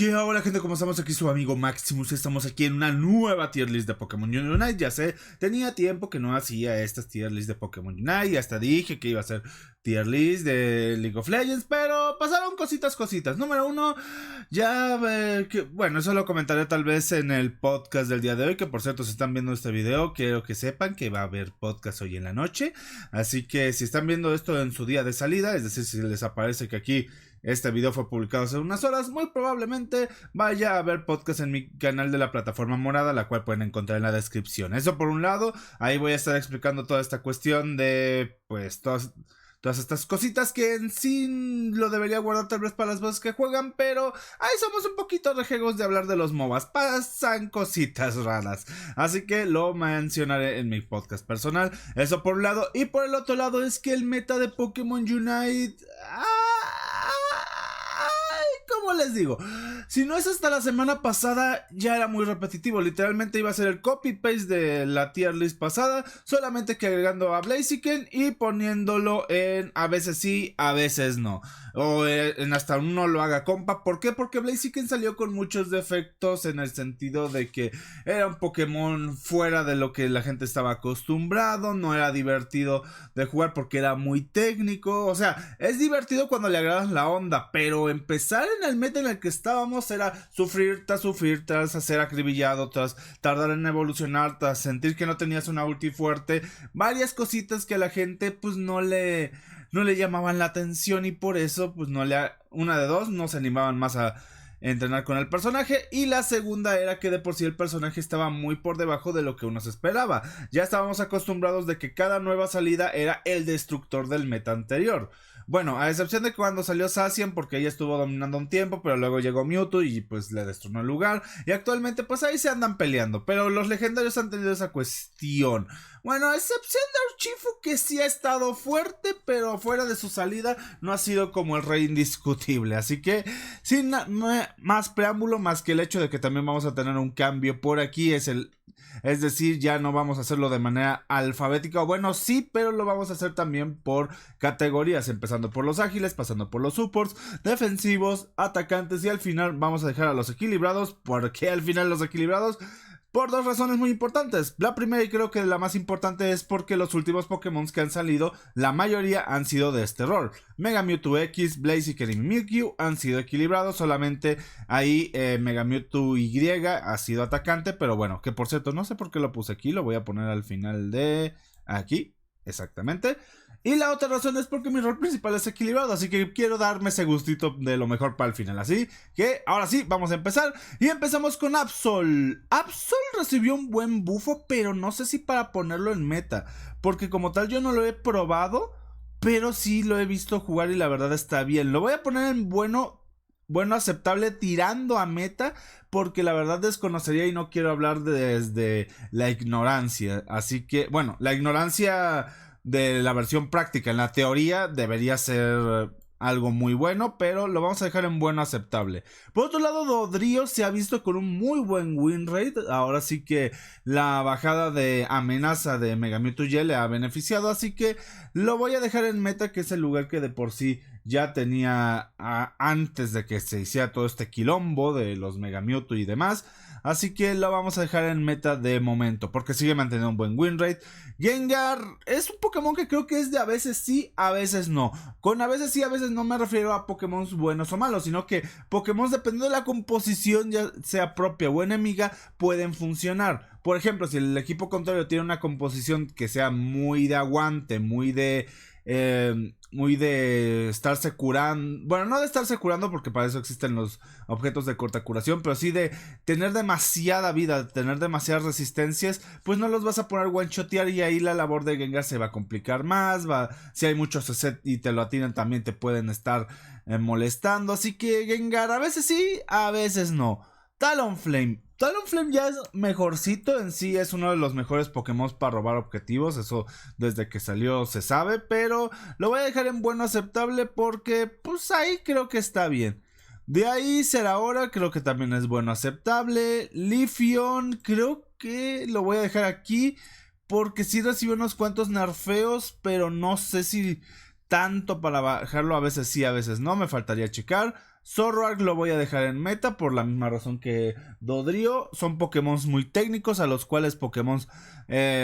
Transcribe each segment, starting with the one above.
Hola gente, ¿cómo estamos? Aquí su amigo Maximus. Estamos aquí en una nueva tier list de Pokémon Unite. Ya sé, tenía tiempo que no hacía estas tier list de Pokémon Unite y hasta dije que iba a hacer tier list de League of Legends, pero pasaron cositas. Número uno, bueno, eso lo comentaré tal vez en el podcast del día de hoy, que por cierto, si están viendo este video, quiero que sepan que va a haber podcast hoy en la noche. Así que si están viendo esto en su día de salida, es decir, si les aparece que aquí este video fue publicado hace unas horas, muy probablemente vaya a haber podcast en mi canal de la plataforma morada, la cual pueden encontrar en la descripción. Eso por un lado, ahí voy a estar explicando toda esta cuestión de, pues, todas estas cositas que en sí lo debería guardar tal vez para las veces que juegan, pero ahí somos un poquito rejegos de hablar de los MOBAs, pasan cositas raras, así que lo mencionaré en mi podcast personal. Eso por un lado, y por el otro lado es que el meta de Pokémon Unite... ¿Cómo les digo? Si no es hasta la semana pasada, ya era muy repetitivo. Literalmente iba a ser el copy-paste de la tier list pasada, solamente que agregando a Blaziken y poniéndolo en a veces sí, a veces no. O en hasta uno lo haga compa. ¿Por qué? Porque Blaziken salió con muchos defectos en el sentido de que era un Pokémon fuera de lo que la gente estaba acostumbrado. No era divertido de jugar porque era muy técnico. O sea, es divertido cuando le agarras la onda, pero empezar en el meta en el que estábamos era sufrir tras ser acribillado, tras tardar en evolucionar, tras sentir que no tenías una ulti fuerte, varias cositas que a la gente pues no le llamaban la atención, y por eso pues una de dos, no se animaban más a entrenar con el personaje, y la segunda era que de por sí el personaje estaba muy por debajo de lo que uno se esperaba. Ya estábamos acostumbrados de que cada nueva salida era el destructor del meta anterior. Bueno, a excepción de cuando salió Zacian, porque ella estuvo dominando un tiempo, pero luego llegó Mewtwo y pues le destronó el lugar. Y actualmente pues ahí se andan peleando, pero los legendarios han tenido esa cuestión. Bueno, a excepción de Urshifu, que sí ha estado fuerte, pero fuera de su salida no ha sido como el rey indiscutible. Así que sin más preámbulo, más que el hecho de que también vamos a tener un cambio por aquí, es decir, ya no vamos a hacerlo de manera alfabética, o bueno, sí, pero lo vamos a hacer también por categorías, empezando por los ágiles, pasando por los supports, defensivos, atacantes, y al final vamos a dejar a los equilibrados. ¿Por qué al final los equilibrados? Por dos razones muy importantes. La primera, y creo que la más importante, es porque los últimos Pokémon que han salido, la mayoría han sido de este rol. Mega Mewtwo X, Blaziken y Mewtwo han sido equilibrados. Solamente ahí Mega Mewtwo Y ha sido atacante. Pero bueno, que por cierto, no sé por qué lo puse aquí. Lo voy a poner al final de aquí. Exactamente. Y la otra razón es porque mi rol principal es equilibrado, así que quiero darme ese gustito de lo mejor para el final. Así que ahora sí, vamos a empezar. Y empezamos con Absol. Absol recibió un buen bufo, pero no sé si para ponerlo en meta, porque como tal yo no lo he probado, pero sí lo he visto jugar y la verdad está bien. Lo voy a poner en bueno, aceptable, tirando a meta, porque la verdad desconocería y no quiero hablar desde la ignorancia. Así que, bueno, la ignorancia de la versión práctica. En la teoría debería ser algo muy bueno, pero lo vamos a dejar en bueno, aceptable. Por otro lado, Dodrio se ha visto con un muy buen win rate. Ahora sí que la bajada de amenaza de Mega Mewtwo Y le ha beneficiado, así que lo voy a dejar en meta, que es el lugar que de por sí ya tenía antes de que se hiciera todo este quilombo de los Mega Mewtwo y demás. Así que lo vamos a dejar en meta de momento, porque sigue manteniendo un buen win rate. Gengar es un Pokémon que creo que es de a veces sí, a veces no. Con a veces sí, a veces no me refiero a Pokémon buenos o malos, sino que Pokémon, dependiendo de la composición, ya sea propia o enemiga, pueden funcionar. Por ejemplo, si el equipo contrario tiene una composición que sea muy de aguante, muy de estarse curando. Bueno, no de estarse curando, porque para eso existen los objetos de corta curación, pero sí de tener demasiada vida, de tener demasiadas resistencias, pues no los vas a poner one-shotear, y ahí la labor de Gengar se va a complicar más. Si hay muchos set y te lo atinan, también te pueden estar molestando. Así que Gengar a veces sí, a veces no. Talonflame ya es mejorcito, en sí es uno de los mejores Pokémon para robar objetivos, eso desde que salió se sabe, pero lo voy a dejar en bueno, aceptable, porque pues ahí creo que está bien. De ahí Zeraora creo que también es bueno, aceptable. Leafeon creo que lo voy a dejar aquí, porque sí recibe unos cuantos nerfeos, pero no sé si tanto para bajarlo, a veces sí, a veces no, me faltaría checar. Zoroark lo voy a dejar en meta por la misma razón que Dodrio. Son Pokémon muy técnicos, a los cuales Pokémon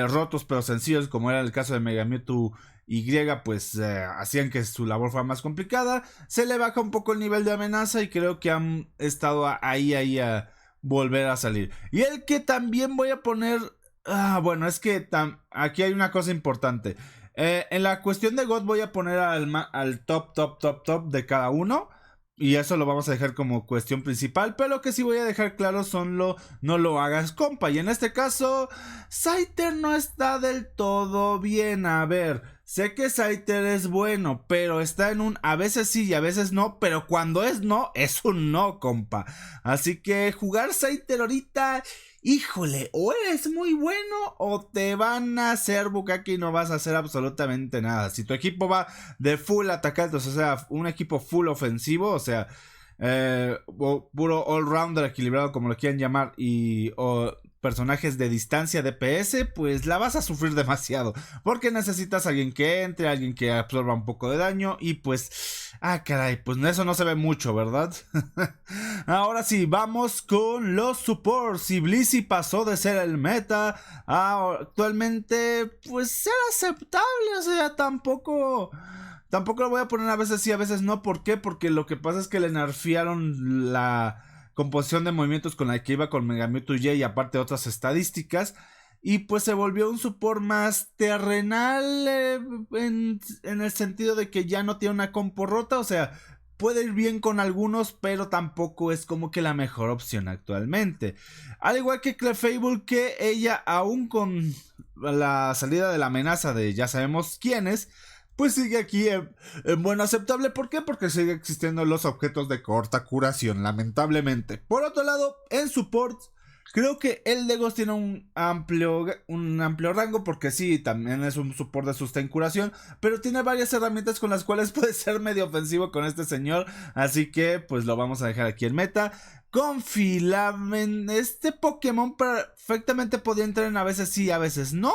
rotos pero sencillos, como era el caso de Mega Mewtwo Y, pues hacían que su labor fuera más complicada. Se le baja un poco el nivel de amenaza y creo que han estado ahí a volver a salir. Y el que también voy a poner... bueno, es que aquí hay una cosa importante. En la cuestión de God voy a poner al top de cada uno. Y eso lo vamos a dejar como cuestión principal. Pero lo que sí voy a dejar claro son no lo hagas compa. Y en este caso, Scyther no está del todo bien. A ver, sé que Scyther es bueno, pero está en un a veces sí y a veces no. Pero cuando es no, es un no, compa. Así que jugar Scyther ahorita... Híjole, o eres muy bueno o te van a hacer bucaque y no vas a hacer absolutamente nada. Si tu equipo va de full atacante, o sea, un equipo full ofensivo, o sea, puro all-rounder equilibrado como lo quieran llamar, o personajes de distancia DPS, pues la vas a sufrir demasiado, porque necesitas a alguien que entre, alguien que absorba un poco de daño y pues, caray, pues eso no se ve mucho, ¿verdad? Ahora sí, vamos con los supports. Y Blissey pasó de ser el meta a actualmente pues ser aceptable, o sea, tampoco lo voy a poner a veces sí, a veces no. ¿Por qué? Porque lo que pasa es que le nerfearon la composición de movimientos con la que iba con Mega Mewtwo Y aparte otras estadísticas. Y pues se volvió un support más terrenal en el sentido de que ya no tiene una compo rota. O sea, puede ir bien con algunos, pero tampoco es como que la mejor opción actualmente. Al igual que Clefable, que ella aún con la salida de la amenaza de ya sabemos quiénes, pues sigue aquí en bueno aceptable. ¿Por qué? Porque sigue existiendo los objetos de corta curación, lamentablemente. Por otro lado, en support, creo que el Legos tiene un amplio rango, porque sí, también es un support de sustain curación, pero tiene varias herramientas con las cuales puede ser medio ofensivo con este señor, así que pues lo vamos a dejar aquí en meta. Con Filamen, este Pokémon perfectamente podría entrar en a veces sí, a veces no,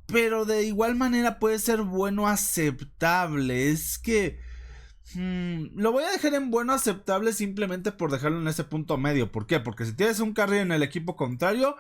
pero de igual manera puede ser bueno aceptable. Es que lo voy a dejar en bueno aceptable simplemente por dejarlo en ese punto medio. ¿Por qué? Porque si tienes un carry en el equipo contrario,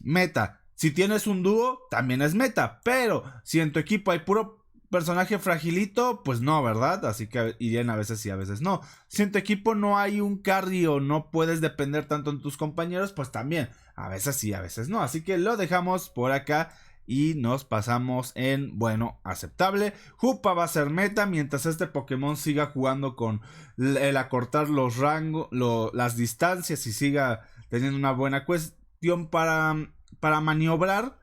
meta. Si tienes un dúo, también es meta. Pero si en tu equipo hay puro personaje fragilito, pues no, ¿verdad? Así que irían a veces sí, a veces no. Si en tu equipo no hay un carry o no puedes depender tanto en tus compañeros, pues también a veces sí, a veces no. Así que lo dejamos por acá y nos pasamos en bueno aceptable. Hoopa va a ser meta mientras este Pokémon siga jugando con el acortar los rangos, las distancias, y siga teniendo una buena cuestión para maniobrar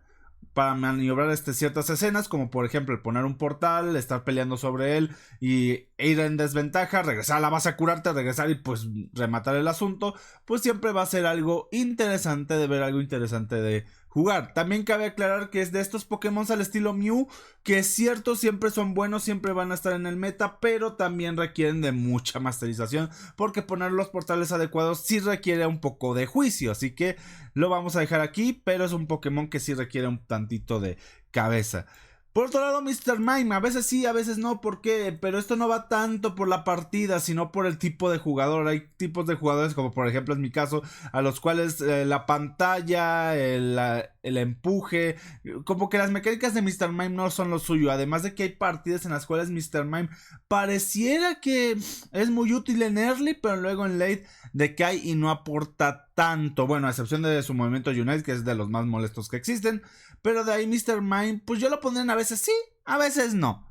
ciertas escenas, como por ejemplo el poner un portal, estar peleando sobre él y ir en desventaja, regresar a la base a curarte, regresar y pues rematar el asunto. Pues siempre va a ser algo interesante de ver, algo interesante de jugar. También cabe aclarar que es de estos Pokémon al estilo Mew, que es cierto, siempre son buenos, siempre van a estar en el meta, pero también requieren de mucha masterización, porque poner los portales adecuados sí requiere un poco de juicio, así que lo vamos a dejar aquí, pero es un Pokémon que sí requiere un tantito de cabeza. Por otro lado, Mr. Mime, a veces sí, a veces no, ¿por qué? Pero esto no va tanto por la partida, sino por el tipo de jugador. Hay tipos de jugadores, como por ejemplo en mi caso, a los cuales la pantalla, el empuje, como que las mecánicas de Mr. Mime no son lo suyo. Además de que hay partidas en las cuales Mr. Mime pareciera que es muy útil en early, pero luego en late decae y no aporta tanto. Bueno, a excepción de su movimiento Unite, que es de los más molestos que existen. Pero de ahí Mr. Mime, pues yo lo pondré a veces sí, a veces no.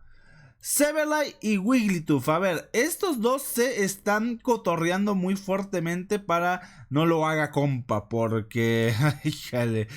Sableye y Wigglytuff, a ver, estos dos se están cotorreando muy fuertemente para no lo haga compa, porque, híjale,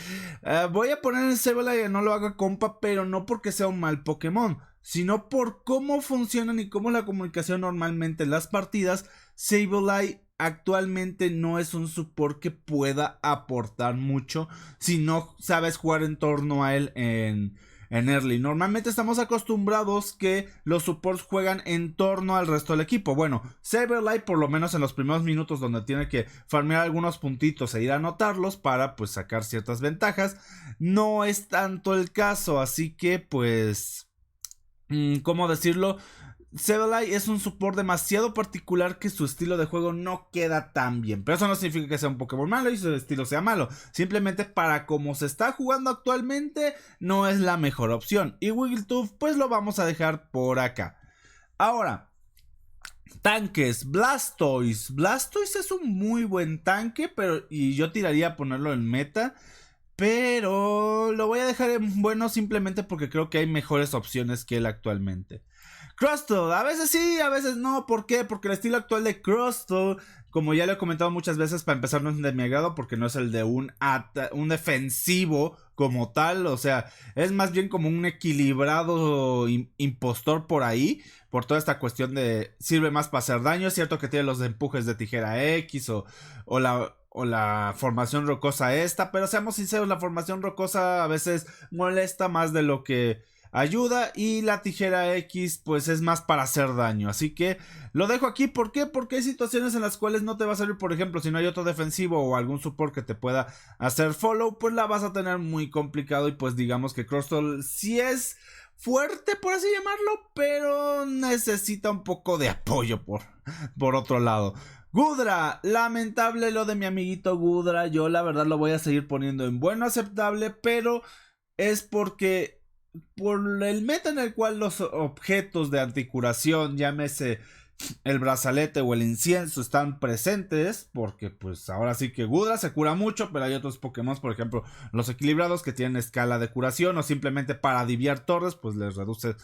voy a poner en Sableye que no lo haga compa, pero no porque sea un mal Pokémon, sino por cómo funcionan y cómo la comunicación normalmente en las partidas. Sableye actualmente no es un support que pueda aportar mucho si no sabes jugar en torno a él en early. Normalmente estamos acostumbrados que los supports juegan en torno al resto del equipo. Bueno, Sableye por lo menos en los primeros minutos, donde tiene que farmear algunos puntitos e ir a anotarlos para pues sacar ciertas ventajas, no es tanto el caso. Así que pues, ¿cómo decirlo? Sableye es un support demasiado particular que su estilo de juego no queda tan bien. Pero eso no significa que sea un Pokémon malo y su estilo sea malo. Simplemente para como se está jugando actualmente no es la mejor opción. Y Wigglytuff pues lo vamos a dejar por acá. Ahora, tanques, Blastoise. Blastoise es un muy buen tanque, y yo tiraría a ponerlo en meta. Pero lo voy a dejar en bueno simplemente porque creo que hay mejores opciones que él actualmente. Crustle, a veces sí, a veces no. ¿Por qué? Porque el estilo actual de Crustle, como ya lo he comentado muchas veces, para empezar no es de mi agrado porque no es el de un defensivo como tal. O sea, es más bien como un equilibrado impostor por ahí. Por toda esta cuestión de sirve más para hacer daño. Es cierto que tiene los empujes de tijera X o la formación rocosa esta. Pero seamos sinceros, la formación rocosa a veces molesta más de lo que ayuda, y la tijera X pues es más para hacer daño, así que lo dejo aquí. ¿Por qué? Porque hay situaciones en las cuales no te va a servir. Por ejemplo, si no hay otro defensivo o algún support que te pueda hacer follow, pues la vas a tener muy complicado. Y pues digamos que Crustle sí es fuerte, por así llamarlo, pero necesita un poco de apoyo por otro lado. Gudra, lamentable lo de mi amiguito Gudra. Yo la verdad lo voy a seguir poniendo en bueno aceptable, pero es porque por el meta en el cual los objetos de anticuración, llámese el brazalete o el incienso, están presentes, porque pues ahora sí que Gudra se cura mucho, pero hay otros Pokémon, por ejemplo los equilibrados, que tienen escala de curación, o simplemente para adiviar torres pues les reduce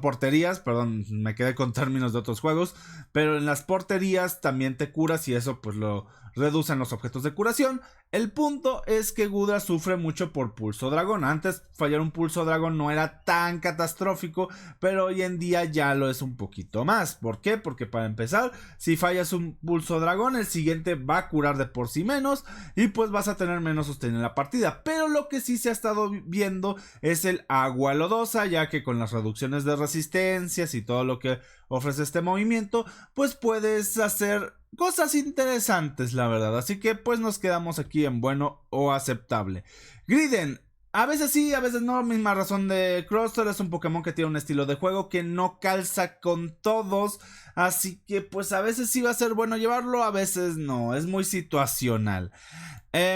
porterías, me quedé con términos de otros juegos, pero en las porterías también te curas y eso pues lo reducen los objetos de curación. El punto es que Gudra sufre mucho por pulso dragón. Antes fallar un pulso dragón no era tan catastrófico, pero hoy en día ya lo es un poquito más. ¿Por qué? Porque para empezar, si fallas un pulso dragón, el siguiente va a curar de por sí menos y pues vas a tener menos sostén en la partida. Pero lo que sí se ha estado viendo es el agua lodosa, ya que con las reducciones de resistencias y todo lo que ofrece este movimiento, pues puedes hacer cosas interesantes, la verdad. Así que pues nos quedamos aquí en bueno o aceptable. Griden, a veces sí, a veces no. Misma razón de Crustle, es un Pokémon que tiene un estilo de juego que no calza con todos, así que pues a veces sí va a ser bueno llevarlo, a veces no, es muy situacional.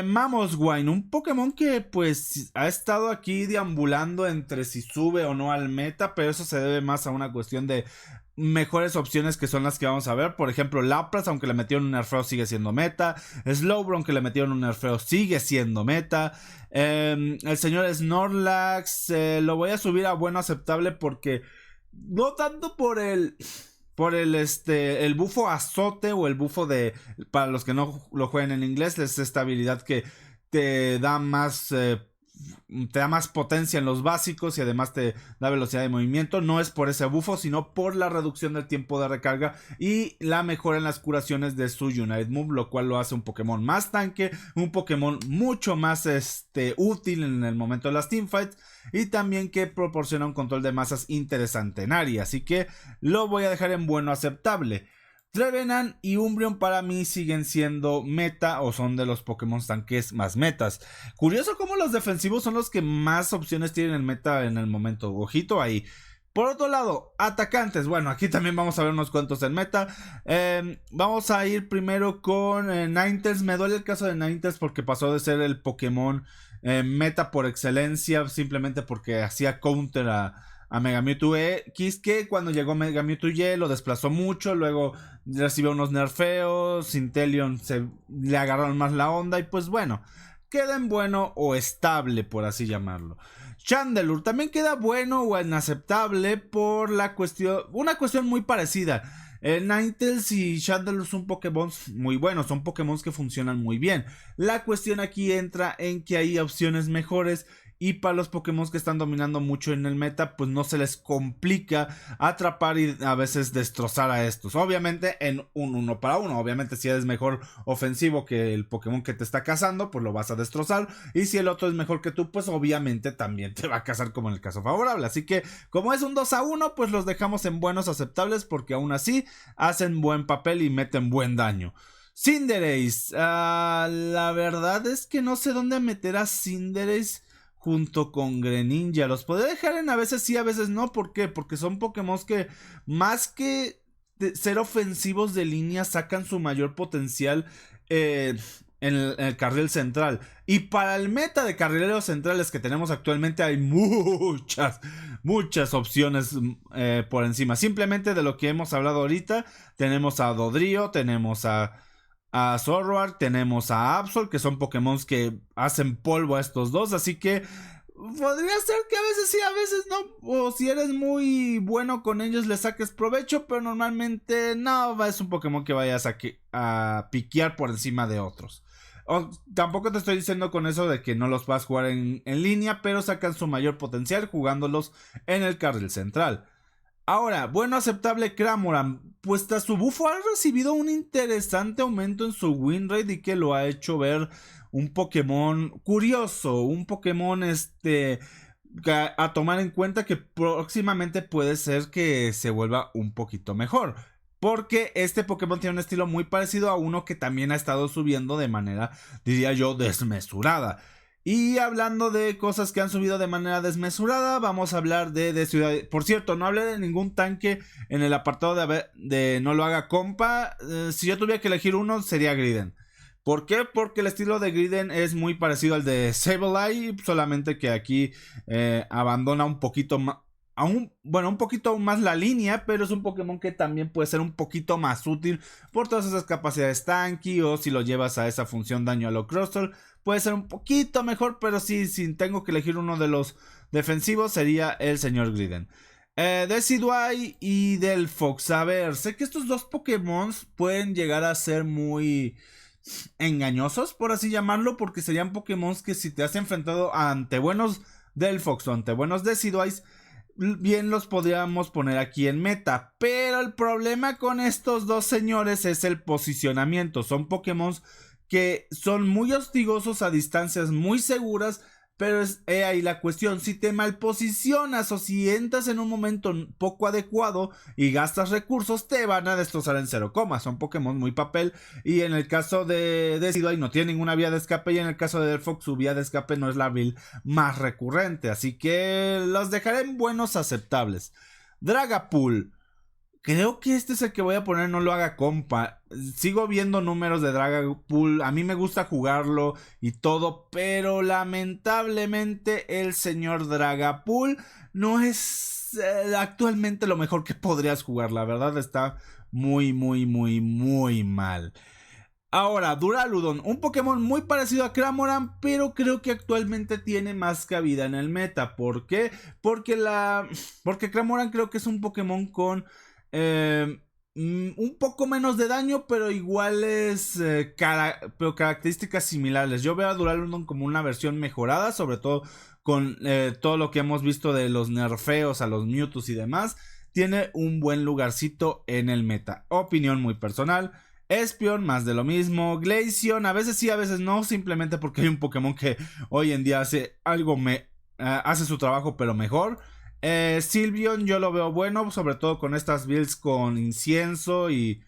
Mamoswine, un Pokémon que pues ha estado aquí deambulando entre si sube o no al meta, pero eso se debe más a una cuestión de mejores opciones que son las que vamos a ver. Por ejemplo, Lapras, aunque le metieron un nerfeo, sigue siendo meta. Slowbro, aunque le metieron un nerfeo, sigue siendo meta. El señor Snorlax lo voy a subir a bueno aceptable porque no tanto por el bufo azote o el bufo de, para los que no lo jueguen en inglés, es esta habilidad que te da más potencia en los básicos y además te da velocidad de movimiento. No es por ese bufo, sino por la reducción del tiempo de recarga y la mejora en las curaciones de su Unite Move, lo cual lo hace un Pokémon más tanque, un Pokémon mucho más útil en el momento de las teamfights, y también que proporciona un control de masas interesante en área, así que lo voy a dejar en bueno aceptable. Trevenant y Umbreon para mí siguen siendo meta, o son de los Pokémon tanques más metas. Curioso cómo los defensivos son los que más opciones tienen en meta en el momento. Ojito ahí. Por otro lado, atacantes. Bueno, aquí también vamos a ver unos cuantos en meta. Vamos a ir primero con Ninetales. Me duele el caso de Ninetales porque pasó de ser el Pokémon meta por excelencia, simplemente porque hacía counter a Mega Mewtwo X, que cuando llegó Mega Mewtwo Y lo desplazó mucho, luego recibió unos nerfeos, Inteleon le agarraron más la onda y pues bueno, queda en bueno o estable, por así llamarlo. Chandelure también queda bueno o inaceptable por una cuestión muy parecida. Ninetales y Chandelure son Pokémon muy buenos, son Pokémon que funcionan muy bien. La cuestión aquí entra en que hay opciones mejores, y para los Pokémon que están dominando mucho en el meta, pues no se les complica atrapar y a veces destrozar a estos. Obviamente en un 1 para 1. Obviamente si eres mejor ofensivo que el Pokémon que te está cazando, pues lo vas a destrozar. Y si el otro es mejor que tú, pues obviamente también te va a cazar como en el caso favorable. Así que como es un 2 a 1, pues los dejamos en buenos aceptables porque aún así hacen buen papel y meten buen daño. Cinderace. La verdad es que no sé dónde meter a Cinderace junto con Greninja. Los podría dejar en a veces sí, a veces no. ¿Por qué? Porque son Pokémon que más que ser ofensivos de línea sacan su mayor potencial en el carril central. Y para el meta de carrileros centrales que tenemos actualmente hay muchas opciones por encima. Simplemente de lo que hemos hablado ahorita, tenemos a Dodrio, tenemos a Zoroark, tenemos a Absol, que son Pokémon que hacen polvo a estos dos, así que podría ser que a veces sí, a veces no, o si eres muy bueno con ellos le saques provecho, pero normalmente no es un Pokémon que vayas a piquear por encima de otros. Tampoco te estoy diciendo con eso de que no los vas a jugar en línea, pero sacan su mayor potencial jugándolos en el carril central. Ahora, bueno, aceptable Cramoran, pues tras su bufo ha recibido un interesante aumento en su win rate y que lo ha hecho ver un Pokémon curioso, un Pokémon a tomar en cuenta que próximamente puede ser que se vuelva un poquito mejor. Porque este Pokémon tiene un estilo muy parecido a uno que también ha estado subiendo de manera, diría yo, desmesurada. Y hablando de cosas que han subido de manera desmesurada, vamos a hablar de ciudad. Por cierto, no hablé de ningún tanque en el apartado de no lo haga compa. Si yo tuviera que elegir uno, sería Griden. ¿Por qué? Porque el estilo de Griden es muy parecido al de Sableye, solamente que aquí abandona un poquito más. Un poquito aún más la línea, pero es un Pokémon que también puede ser un poquito más útil por todas esas capacidades tanky, o si lo llevas a esa función daño a lo Crustle, puede ser un poquito mejor, pero sí, si tengo que elegir uno de los defensivos, sería el señor Griden. Decidueye y Delphox. A ver, sé que estos dos Pokémon pueden llegar a ser muy engañosos, por así llamarlo, porque serían Pokémon que si te has enfrentado ante buenos Delphox o ante buenos Decidueyes, bien los podríamos poner aquí en meta, pero el problema con estos dos señores es el posicionamiento. Son Pokémon que son muy hostigosos a distancias muy seguras, pero es ahí la cuestión: si te malposicionas o si entras en un momento poco adecuado y gastas recursos, te van a destrozar en 0, son Pokémon muy papel, y en el caso de Decidueye no tiene ninguna vía de escape, y en el caso de Delphox su vía de escape no es la build más recurrente, así que los dejaré en buenos aceptables. Dragapult. Creo que este es el que voy a poner, no lo haga compa. Sigo viendo números de Dragapult, a mí me gusta jugarlo y todo, pero lamentablemente el señor Dragapult no es actualmente lo mejor que podrías jugar. La verdad está muy mal. Ahora, Duraludon, un Pokémon muy parecido a Cramoran, pero creo que actualmente tiene más cabida en el meta. ¿Por qué? Porque Cramoran creo que es un Pokémon con un poco menos de daño, pero iguales pero características similares. Yo veo a Duraludon como una versión mejorada, sobre todo con todo lo que hemos visto de los nerfeos a los Mewtwo y demás. Tiene un buen lugarcito en el meta. Opinión muy personal. Espeon, más de lo mismo. Glaceon, a veces sí, a veces no, simplemente porque hay un Pokémon que hoy en día hace hace su trabajo pero mejor. Sylveon yo lo veo bueno, sobre todo con estas builds con incienso y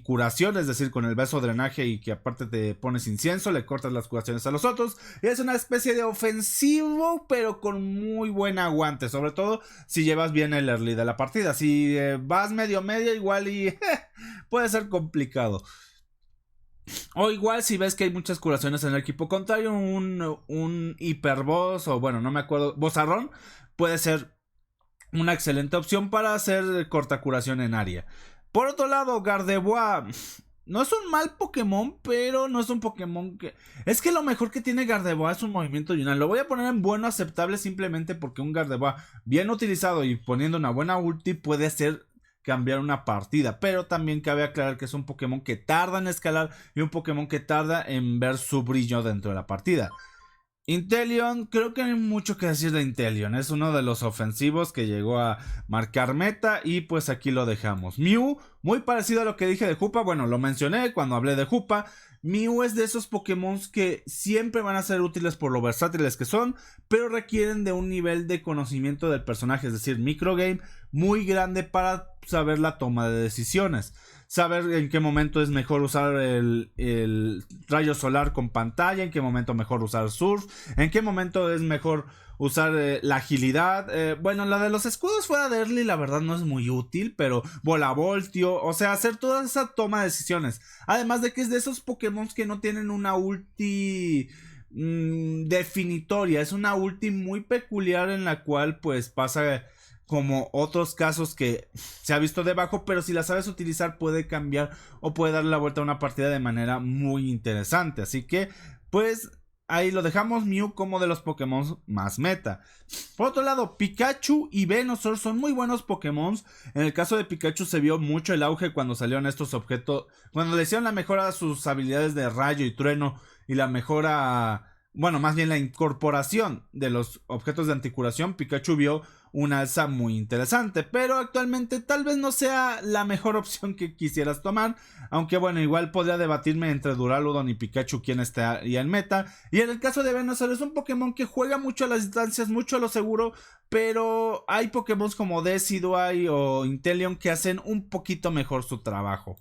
curación, es decir, con el beso drenaje, y que aparte te pones incienso, le cortas las curaciones a los otros. Es una especie de ofensivo, pero con muy buen aguante, sobre todo si llevas bien el early de la partida. Si vas medio igual y puede ser complicado. O igual si ves que hay muchas curaciones en el equipo contrario, un hiperboss, o bueno, no me acuerdo, bozarrón, puede ser una excelente opción para hacer corta curación en área. Por otro lado, Gardevoir no es un mal Pokémon, pero no es un Pokémon que... Es que lo mejor que tiene Gardevoir es un movimiento Yunnan. Lo voy a poner en bueno aceptable simplemente porque un Gardevoir bien utilizado y poniendo una buena ulti puede hacer cambiar una partida. Pero también cabe aclarar que es un Pokémon que tarda en escalar y un Pokémon que tarda en ver su brillo dentro de la partida. Inteleon, creo que no hay mucho que decir de Inteleon. Es uno de los ofensivos que llegó a marcar meta y pues aquí lo dejamos. Mew, Muy parecido a lo que dije de Hoopa, bueno, lo mencioné cuando hablé de Hoopa. Mew es de esos Pokémon que siempre van a ser útiles por lo versátiles que son, pero requieren de un nivel de conocimiento del personaje, es decir, microgame muy grande para saber la toma de decisiones. Saber en qué momento es mejor usar el rayo solar con pantalla, en qué momento mejor usar surf, en qué momento es mejor usar la agilidad. Bueno, la de los escudos fuera de early la verdad no es muy útil, pero volavoltio, o sea, hacer toda esa toma de decisiones. Además de que es de esos Pokémon que no tienen una ulti definitoria, es una ulti muy peculiar en la cual pues pasa como otros casos que se ha visto debajo, pero si la sabes utilizar puede cambiar o puede darle la vuelta a una partida de manera muy interesante. Así que pues ahí lo dejamos, Mew como de los Pokémon más meta. Por otro lado, Pikachu y Venusaur son muy buenos Pokémon. En el caso de Pikachu se vio mucho el auge cuando salieron estos objetos, cuando le hicieron la mejora a sus habilidades de rayo y trueno y la mejora, bueno, más bien la incorporación de los objetos de anticuración. Pikachu vio una alza muy interesante, pero actualmente tal vez no sea la mejor opción que quisieras tomar, aunque bueno, igual podría debatirme entre Duraludon y Pikachu quién estaría en meta. Y en el caso de Venusaur es un Pokémon que juega mucho a las distancias, mucho a lo seguro, pero hay Pokémon como Decidueye o Inteleon que hacen un poquito mejor su trabajo.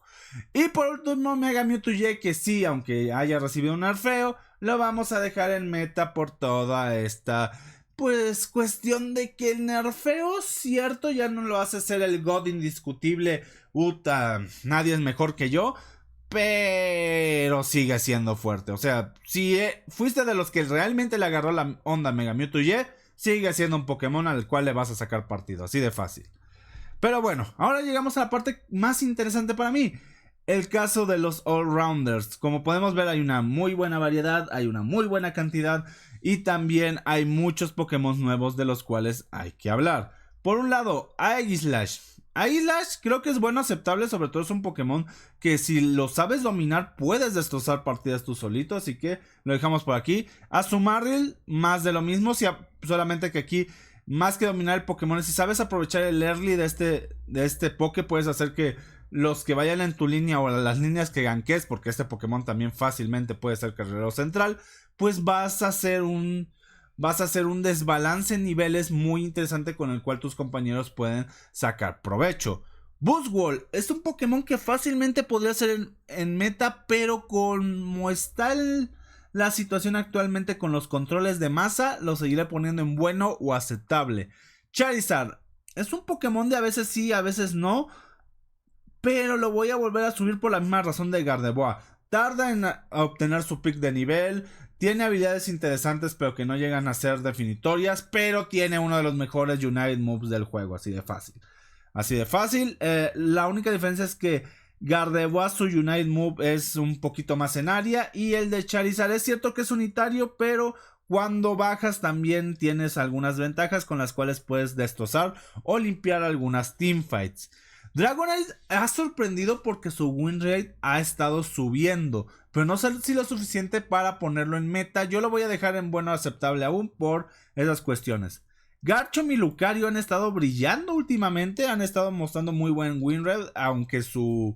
Y por último, Mega Mewtwo que sí, aunque haya recibido un nerfeo, lo vamos a dejar en meta por toda esta pues cuestión de que el nerfeo, cierto, ya no lo hace ser el God indiscutible, nadie es mejor que yo, pero sigue siendo fuerte. O sea, si fuiste de los que realmente le agarró la onda Mega Mewtwo sigue siendo un Pokémon al cual le vas a sacar partido, así de fácil. Pero bueno, ahora llegamos a la parte más interesante para mí. El caso de los All-Rounders. Como podemos ver, hay una muy buena variedad, hay una muy buena cantidad y también hay muchos Pokémon nuevos de los cuales hay que hablar. Por un lado, Aegislash. Aegislash creo que es bueno, aceptable, sobre todo es un Pokémon que si lo sabes dominar puedes destrozar partidas tú solito, así que lo dejamos por aquí. Azumarill, más de lo mismo, solamente que aquí más que dominar el Pokémon, si sabes aprovechar el early de este Poké, puedes hacer que los que vayan en tu línea o las líneas que ganques, porque este Pokémon también fácilmente puede ser carrilero central, pues vas a hacer un desbalance en niveles muy interesante con el cual tus compañeros pueden sacar provecho. Buzzwole es un Pokémon que fácilmente podría ser en meta, pero como está la situación actualmente con los controles de masa, lo seguiré poniendo en bueno o aceptable. Charizard es un Pokémon de a veces sí, a veces no, pero lo voy a volver a subir por la misma razón de Gardevoir. Tarda en obtener su pick de nivel, tiene habilidades interesantes pero que no llegan a ser definitorias, pero tiene uno de los mejores United Moves del juego, así de fácil. Así de fácil, la única diferencia es que Gardevoir, su United Move es un poquito más en área, y el de Charizard es cierto que es unitario, pero cuando bajas también tienes algunas ventajas con las cuales puedes destrozar o limpiar algunas teamfights. Dragonite ha sorprendido porque su win rate ha estado subiendo, pero no sé si lo suficiente para ponerlo en meta. Yo lo voy a dejar en bueno aceptable aún por esas cuestiones. Garchomp y Lucario han estado brillando últimamente, han estado mostrando muy buen win rate, aunque su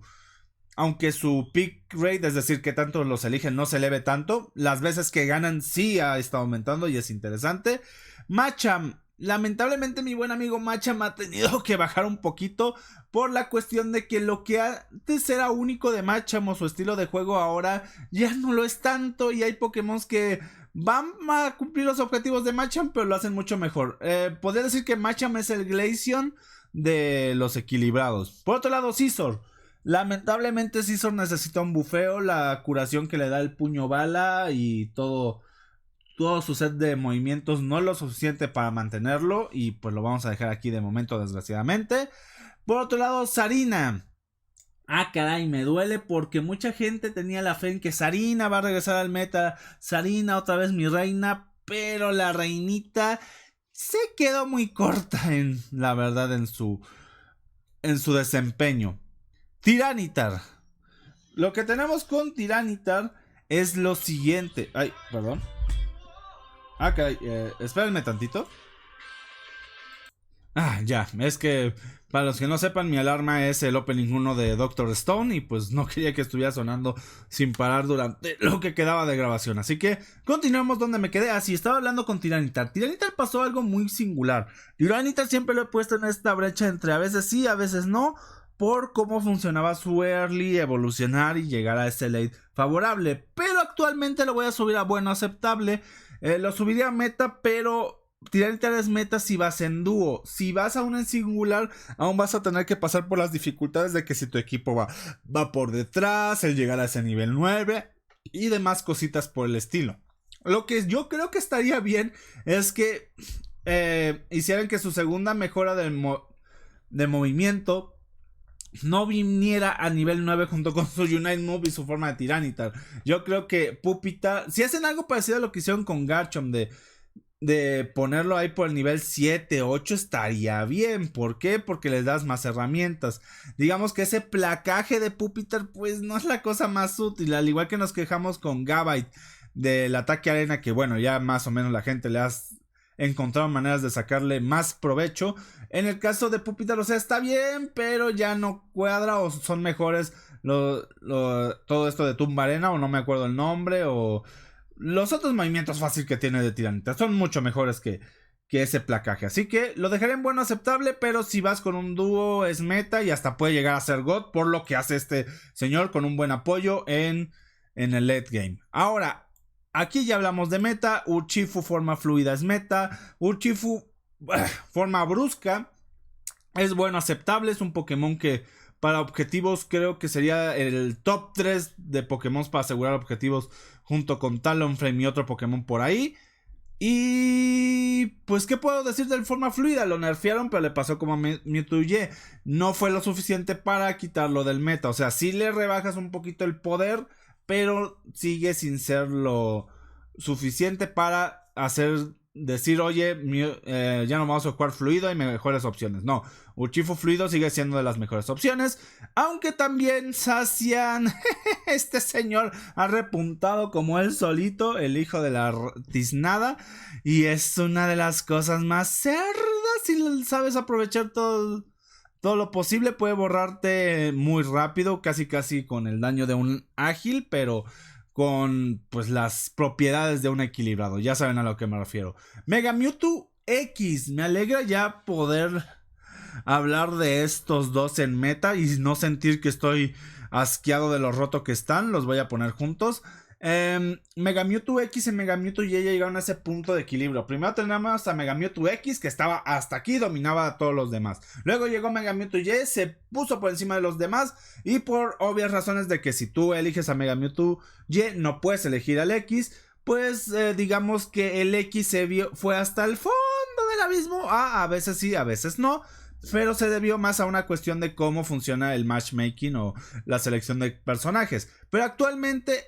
pick rate, es decir, que tanto los eligen, no se eleve tanto. Las veces que ganan sí ha estado aumentando y es interesante. Machamp. Lamentablemente mi buen amigo Machamp ha tenido que bajar un poquito por la cuestión de que lo que antes era único de Machamp o su estilo de juego ahora ya no lo es tanto, y hay Pokémon que van a cumplir los objetivos de Machamp pero lo hacen mucho mejor. Podría decir que Machamp es el Glaceon de los equilibrados. Por otro lado, Scizor. Lamentablemente Scizor necesita un bufeo, la curación que le da el puño bala y todo su set de movimientos no es lo suficiente para mantenerlo, y pues lo vamos a dejar aquí de momento, desgraciadamente. Por otro lado, Sarina. Caray, me duele porque mucha gente tenía la fe en que Sarina va a regresar al meta. Sarina, otra vez mi reina, pero la reinita se quedó muy corta la verdad en su desempeño. Tiranitar. Lo que tenemos con Tiranitar es lo siguiente. Ay, perdón. Caray, espérenme tantito. Ya, es que para los que no sepan, mi alarma es el opening 1 de Doctor Stone y pues no quería que estuviera sonando sin parar durante lo que quedaba de grabación. Así que continuamos donde me quedé. Así estaba hablando con Tiranitar. Tiranitar pasó algo muy singular. Tiranitar siempre lo he puesto en esta brecha entre a veces sí, a veces no, por cómo funcionaba su early, evolucionar y llegar a ese late favorable. Pero actualmente lo voy a subir a bueno aceptable. Lo subiría a meta, pero Tiranitar es meta si vas en dúo. Si vas aún en singular, aún vas a tener que pasar por las dificultades de que si tu equipo va por detrás, el llegar a ese nivel 9 y demás cositas por el estilo. Lo que yo creo que estaría bien es que hicieran que su segunda mejora de movimiento no viniera a nivel 9 junto con su Unite Move y su forma de Tiranitar. Yo creo que Pupitar, si hacen algo parecido a lo que hicieron con Garchomp de ponerlo ahí por el nivel 7, 8 estaría bien. ¿Por qué? Porque les das más herramientas. Digamos que ese placaje de Pupitar pues no es la cosa más útil. Al igual que nos quejamos con Gabite del ataque arena, que bueno, ya más o menos la gente le ha encontrado maneras de sacarle más provecho. En el caso de Pupitar, o sea, está bien, pero ya no cuadra o son mejores todo esto de tumba arena o no me acuerdo el nombre o los otros movimientos fáciles que tiene de Tiranitar son mucho mejores que ese placaje. Así que lo dejaré en bueno aceptable, pero si vas con un dúo es meta y hasta puede llegar a ser God por lo que hace este señor con un buen apoyo en el late game. Ahora, aquí ya hablamos de meta. Urshifu forma fluida es meta. Urshifu forma brusca es bueno aceptable. Es un Pokémon que para objetivos creo que sería el top 3 de Pokémon para asegurar objetivos junto con Talonflame y otro Pokémon por ahí. Y pues qué puedo decir del forma fluida, lo nerfearon pero le pasó como a Mewtwo Y, no fue lo suficiente para quitarlo del meta, o sea, sí le rebajas un poquito el poder, pero sigue sin ser lo suficiente para decir, oye, ya no vamos a jugar fluido, hay mejores opciones. No, Urshifu fluido sigue siendo de las mejores opciones, aunque también Zacian, este señor ha repuntado como él solito, el hijo de la tiznada, y es una de las cosas más cerdas. Si sabes aprovechar todo lo posible, puede borrarte muy rápido, casi con el daño de un ágil, pero con pues las propiedades de un equilibrado. Ya saben a lo que me refiero. Mega Mewtwo X. Me alegra ya poder hablar de estos dos en meta y no sentir que estoy asqueado de lo roto que están. Los voy a poner juntos. Mega Mewtwo X y Mega Mewtwo Y llegaron a ese punto de equilibrio. Primero tenemos a Mega Mewtwo X, que estaba hasta aquí, dominaba a todos los demás. Luego llegó Mega Mewtwo Y, se puso por encima de los demás, y por obvias razones de que si tú eliges a Mega Mewtwo Y no puedes elegir al X, pues digamos que el X fue hasta el fondo del abismo. A veces sí, a veces no, pero se debió más a una cuestión de cómo funciona el matchmaking o la selección de personajes. Pero actualmente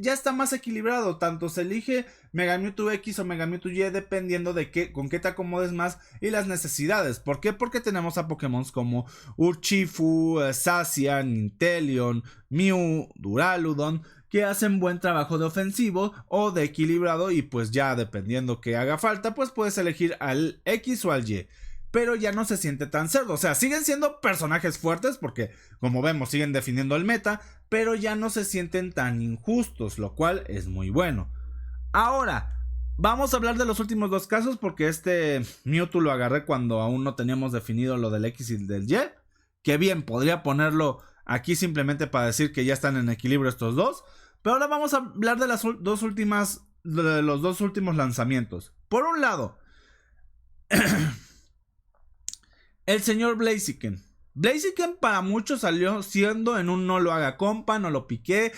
ya está más equilibrado. Tanto se elige Mega Mewtwo X o Mega Mewtwo Y dependiendo de con qué te acomodes más y las necesidades. ¿Por qué? Porque tenemos a Pokémon como Urshifu, Zacian, Inteleon, Mew, Duraludon, que hacen buen trabajo de ofensivo o de equilibrado, y pues ya dependiendo que haga falta, pues puedes elegir al X o al Y. Pero ya no se siente tan cerdo. O sea, siguen siendo personajes fuertes porque, como vemos, siguen definiendo el meta, pero ya no se sienten tan injustos, lo cual es muy bueno. Ahora, vamos a hablar de los últimos dos casos porque este Mewtwo lo agarré cuando aún no teníamos definido lo del X y del Y. Que bien, podría ponerlo aquí simplemente para decir que ya están en equilibrio estos dos. Pero ahora vamos a hablar de los dos últimos lanzamientos. Por un lado, el señor Blaziken. Blaziken para muchos salió siendo en un no lo haga compa, no lo pique,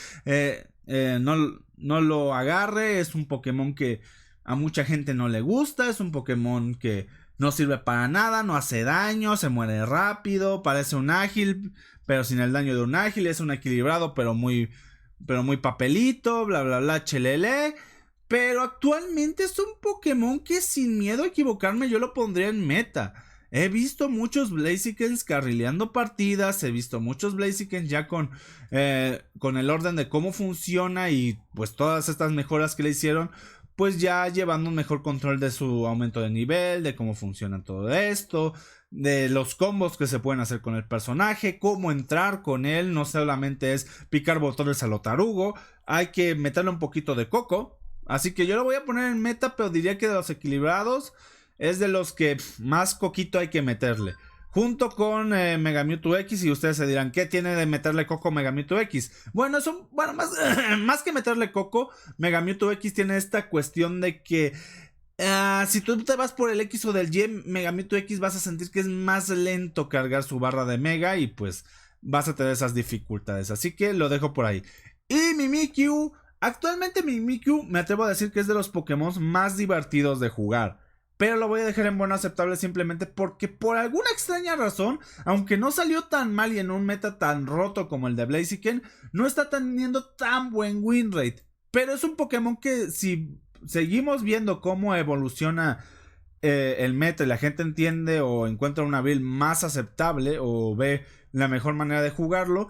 no lo agarre. Es un Pokémon que a mucha gente no le gusta. Es un Pokémon que no sirve para nada, no hace daño, se muere rápido, parece un ágil, pero sin el daño de un ágil. Es un equilibrado, pero muy papelito, bla bla bla, chelele. Pero actualmente es un Pokémon que sin miedo a equivocarme yo lo pondría en meta. He visto muchos Blazikens carrileando partidas, he visto muchos Blazikens ya con el orden de cómo funciona y pues todas estas mejoras que le hicieron, pues ya llevando un mejor control de su aumento de nivel, de cómo funciona todo esto, de los combos que se pueden hacer con el personaje, cómo entrar con él. No solamente es picar botones a lo tarugo, hay que meterle un poquito de coco. Así que yo lo voy a poner en meta, pero diría que de los equilibrados es de los que más coquito hay que meterle. Junto con Mega Mewtwo X, y ustedes se dirán, ¿qué tiene de meterle coco Mega Mewtwo X? Bueno, más que meterle coco, Mega Mewtwo X tiene esta cuestión de que si tú te vas por el X o del Y, Mega Mewtwo X vas a sentir que es más lento cargar su barra de Mega y pues vas a tener esas dificultades. Así que lo dejo por ahí. Y Mimikyu, actualmente Mimikyu me atrevo a decir que es de los Pokémon más divertidos de jugar. Pero lo voy a dejar en bueno aceptable simplemente porque por alguna extraña razón, aunque no salió tan mal y en un meta tan roto como el de Blaziken, no está teniendo tan buen win rate. Pero es un Pokémon que si seguimos viendo cómo evoluciona el meta y la gente entiende o encuentra una build más aceptable o ve la mejor manera de jugarlo,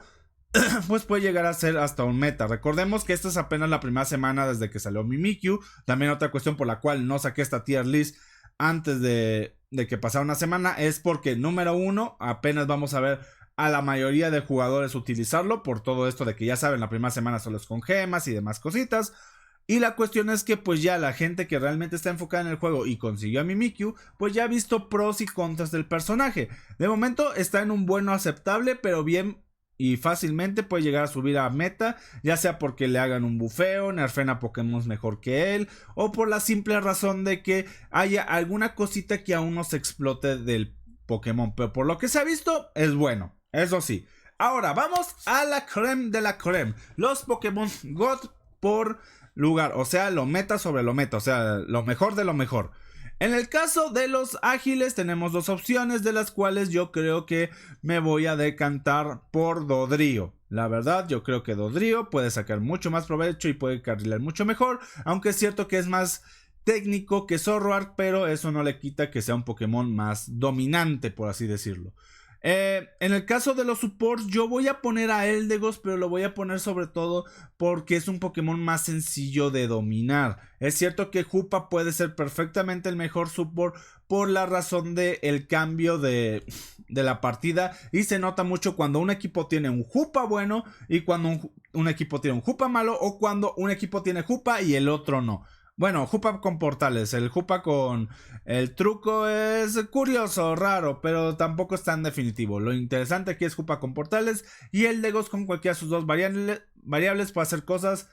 pues puede llegar a ser hasta un meta. Recordemos que esta es apenas la primera semana desde que salió Mimikyu. También otra cuestión por la cual no saqué esta tier list antes de que pasara una semana es porque, número uno, apenas vamos a ver a la mayoría de jugadores utilizarlo por todo esto de que ya saben, la primera semana solo es con gemas y demás cositas. Y la cuestión es que pues ya la gente que realmente está enfocada en el juego y consiguió a Mimikyu, pues ya ha visto pros y contras del personaje. De momento está en un bueno aceptable, pero bien y fácilmente puede llegar a subir a meta, ya sea porque le hagan un bufeo, nerfen a Pokémon mejor que él, o por la simple razón de que haya alguna cosita que aún no se explote del Pokémon. Pero por lo que se ha visto, es bueno, eso sí. Ahora vamos a la creme de la creme, los Pokémon God por lugar, o sea, lo meta sobre lo meta, o sea, lo mejor de lo mejor. En el caso de los ágiles tenemos dos opciones, de las cuales yo creo que me voy a decantar por Dodrio. La verdad, yo creo que Dodrio puede sacar mucho más provecho y puede carrilar mucho mejor, aunque es cierto que es más técnico que Zoroark, pero eso no le quita que sea un Pokémon más dominante, por así decirlo. En el caso de los supports, yo voy a poner a Eldegoss, pero lo voy a poner sobre todo porque es un Pokémon más sencillo de dominar. Es cierto que Hoopa puede ser perfectamente el mejor support por la razón del cambio de la partida, y se nota mucho cuando un equipo tiene un Hoopa bueno y cuando un equipo tiene un Hoopa malo, o cuando un equipo tiene Hoopa y el otro no. Bueno, Hoopa con portales, el Hoopa con el truco es curioso, raro, pero tampoco es tan definitivo. Lo interesante aquí es Hoopa con portales, y Eldegoss con cualquiera de sus dos variables puede hacer cosas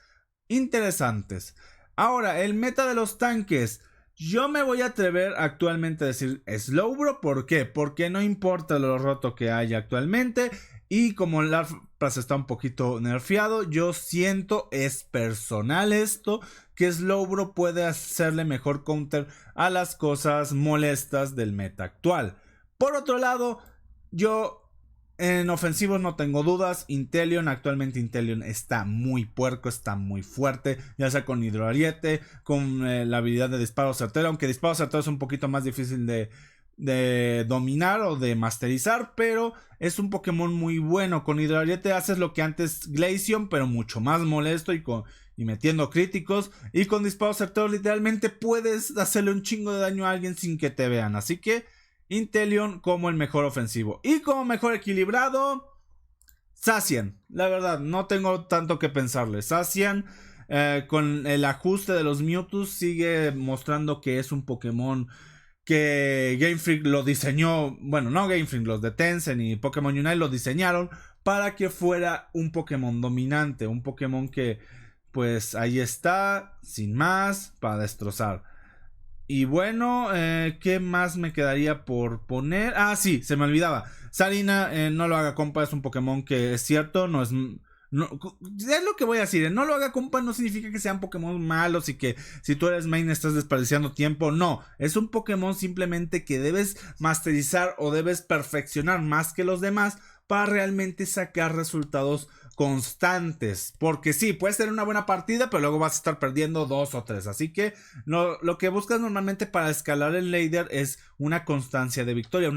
interesantes. Ahora, el meta de los tanques. Yo me voy a atrever actualmente a decir Slowbro. ¿Por qué? Porque no importa lo roto que haya actualmente, y como el Larfras está un poquito nerfeado, yo siento, es personal esto, que Slowbro puede hacerle mejor counter a las cosas molestas del meta actual. Por otro lado, yo en ofensivos no tengo dudas. Inteleon, actualmente Inteleon está muy puerco, está muy fuerte, ya sea con Hidroariete, con la habilidad de disparo certero, aunque disparo certero es un poquito más difícil de dominar o de masterizar, pero es un Pokémon muy bueno. Con Hidroariete haces lo que antes Glaceon, pero mucho más molesto y metiendo críticos, y con disparo certero literalmente puedes hacerle un chingo de daño a alguien sin que te vean. Así que Inteleon como el mejor ofensivo. Y como mejor equilibrado, Zacian. La verdad, no tengo tanto que pensarle. Zacian, con el ajuste de los Mewtwo, sigue mostrando que es un Pokémon que Game Freak lo diseñó. Bueno, no Game Freak, los de Tencent y Pokémon Unite lo diseñaron para que fuera un Pokémon dominante. Un Pokémon que, pues ahí está, sin más, para destrozar. Y bueno, ¿qué más me quedaría por poner? Ah, sí, se me olvidaba. Sarina, no lo haga compa, es un Pokémon que es cierto, no es... No, es lo que voy a decir, no lo haga compa no significa que sean Pokémon malos y que si tú eres main estás desperdiciando tiempo. No, es un Pokémon simplemente que debes masterizar o debes perfeccionar más que los demás para realmente sacar resultados constantes. Porque sí, puedes tener una buena partida, pero luego vas a estar perdiendo 2 o 3. Así que lo que buscas normalmente para escalar el ladder es una constancia de victoria,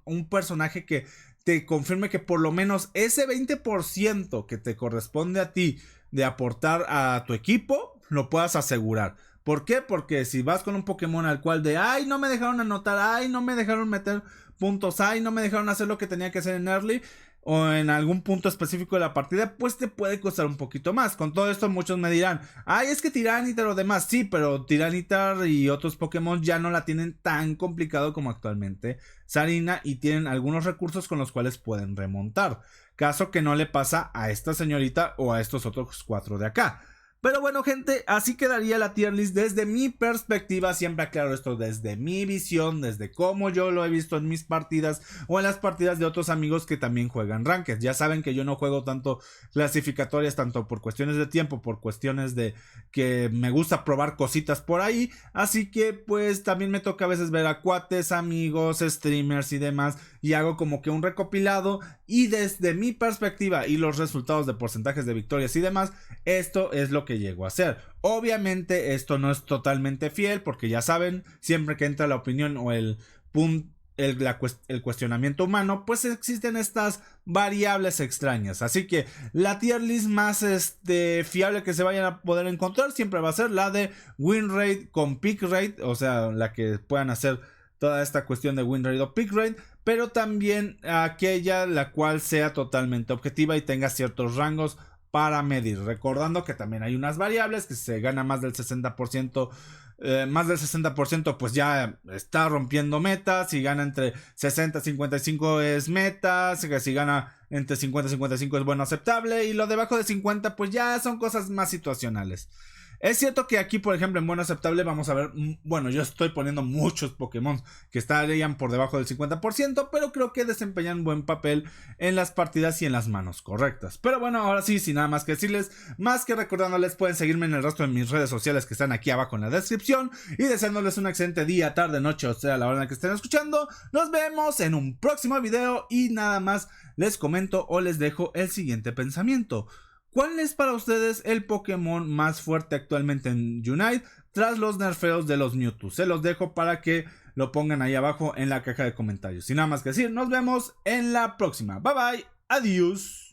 un personaje que te confirme que por lo menos ese 20% que te corresponde a ti de aportar a tu equipo lo puedas asegurar. ¿Por qué? Porque si vas con un Pokémon al cual de ay, no me dejaron anotar, ay, no me dejaron meter puntos, ay, no me dejaron hacer lo que tenía que hacer en early o en algún punto específico de la partida, pues te puede costar un poquito más. Con todo esto muchos me dirán, ay, es que Tyranitar o demás, sí, pero Tyranitar y otros Pokémon ya no la tienen tan complicado como actualmente Sarina y tienen algunos recursos con los cuales pueden remontar. Caso que no le pasa a esta señorita o a estos otros 4 de acá. Pero bueno, gente, así quedaría la tier list desde mi perspectiva. Siempre aclaro esto desde mi visión, desde cómo yo lo he visto en mis partidas o en las partidas de otros amigos que también juegan Ranked. Ya saben que yo no juego tanto clasificatorias, tanto por cuestiones de tiempo, por cuestiones de que me gusta probar cositas por ahí. Así que pues también me toca a veces ver a cuates, amigos, streamers y demás. Y hago como que un recopilado. Y desde mi perspectiva y los resultados de porcentajes de victorias y demás, esto es lo que llego a hacer. Obviamente esto no es totalmente fiel porque ya saben, siempre que entra la opinión o el cuestionamiento humano, pues existen estas variables extrañas. Así que la tier list más fiable que se vayan a poder encontrar siempre va a ser la de win rate con pick rate, o sea, la que puedan hacer toda esta cuestión de win rate o pick rate, pero también aquella la cual sea totalmente objetiva y tenga ciertos rangos para medir, recordando que también hay unas variables que si se gana más del 60%, más del 60% pues ya está rompiendo metas. Si gana entre 60 y 55 es meta, si gana entre 50 y 55 es bueno, aceptable, y lo debajo de 50 pues ya son cosas más situacionales. Es cierto que aquí, por ejemplo, en bueno aceptable vamos a ver, bueno, yo estoy poniendo muchos Pokémon que estarían por debajo del 50%, pero creo que desempeñan buen papel en las partidas y en las manos correctas. Pero bueno, ahora sí, sin nada más que decirles, más que recordándoles, pueden seguirme en el resto de mis redes sociales que están aquí abajo en la descripción, y deseándoles un excelente día, tarde, noche, o sea, la hora en la que estén escuchando. Nos vemos en un próximo video y nada más les comento o les dejo el siguiente pensamiento. ¿Cuál es para ustedes el Pokémon más fuerte actualmente en Unite tras los nerfeos de los Mewtwo? Se los dejo para que lo pongan ahí abajo en la caja de comentarios. Sin nada más que decir, nos vemos en la próxima. Bye bye, adiós.